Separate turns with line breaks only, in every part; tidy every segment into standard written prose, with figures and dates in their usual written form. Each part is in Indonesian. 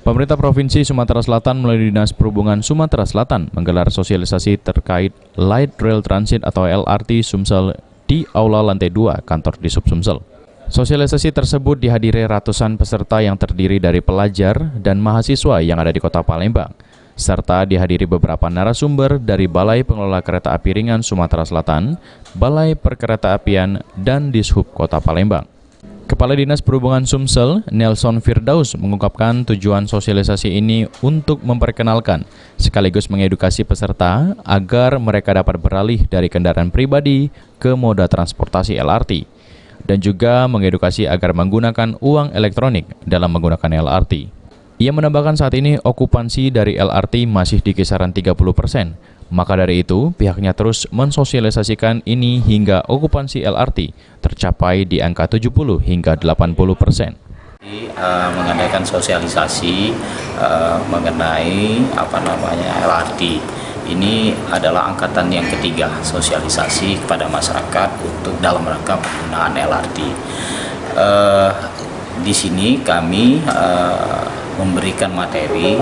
Pemerintah Provinsi Sumatera Selatan melalui Dinas Perhubungan Sumatera Selatan menggelar sosialisasi terkait Light Rail Transit atau LRT Sumsel di Aula Lantai 2 Kantor Dishub Sumsel. Sosialisasi tersebut dihadiri ratusan peserta yang terdiri dari pelajar dan mahasiswa yang ada di Kota Palembang, serta dihadiri beberapa narasumber dari Balai Pengelola Kereta Api Ringan Sumatera Selatan, Balai Perkeretaapian, dan Dishub Kota Palembang. Kepala Dinas Perhubungan Sumsel, Nelson Firdaus, mengungkapkan tujuan sosialisasi ini untuk memperkenalkan sekaligus mengedukasi peserta agar mereka dapat beralih dari kendaraan pribadi ke moda transportasi LRT dan juga mengedukasi agar menggunakan uang elektronik dalam menggunakan LRT. Ia menambahkan saat ini okupansi dari LRT masih di kisaran 30%. Maka dari itu, pihaknya terus mensosialisasikan ini hingga okupansi LRT tercapai di angka 70 hingga 80%.
Mengadakan sosialisasi mengenai LRT. Ini adalah angkatan yang ketiga sosialisasi kepada masyarakat untuk dalam rangka penggunaan LRT. Di sini kami memberikan materi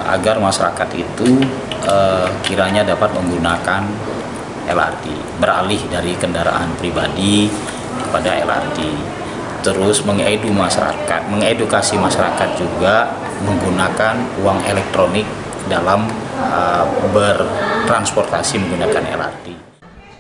agar masyarakat itu kiranya dapat menggunakan LRT, beralih dari kendaraan pribadi kepada LRT. Terus mengedukasi masyarakat juga menggunakan uang elektronik dalam bertransportasi menggunakan LRT.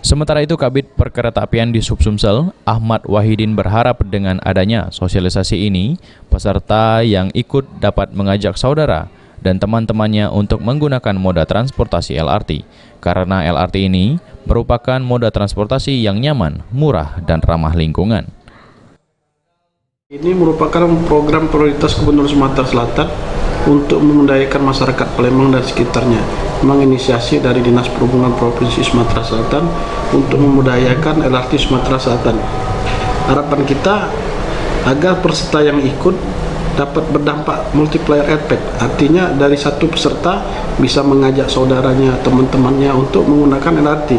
Sementara itu, Kabid Perkeretaapian di Sumsel, Ahmad Wahidin, berharap dengan adanya sosialisasi ini, peserta yang ikut dapat mengajak saudara dan teman-temannya untuk menggunakan moda transportasi LRT, karena LRT ini merupakan moda transportasi yang nyaman, murah, dan ramah lingkungan.
Ini merupakan program prioritas Gubernur Sumatera Selatan untuk memudayakan masyarakat Palembang dan sekitarnya, menginisiasi dari Dinas Perhubungan Provinsi Sumatera Selatan untuk memudayakan LRT Sumatera Selatan. Harapan kita agar peserta yang ikut dapat berdampak multiplier effect, artinya dari satu peserta bisa mengajak saudaranya, teman-temannya untuk menggunakan LRT.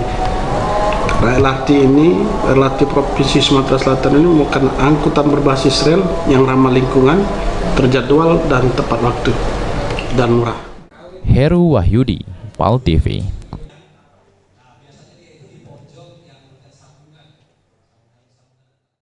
Nah, LRT Provinsi Sumatera Selatan ini merupakan angkutan berbasis rel yang ramah lingkungan, terjadwal dan tepat waktu, dan murah.
Heru Wahyudi, PAL TV.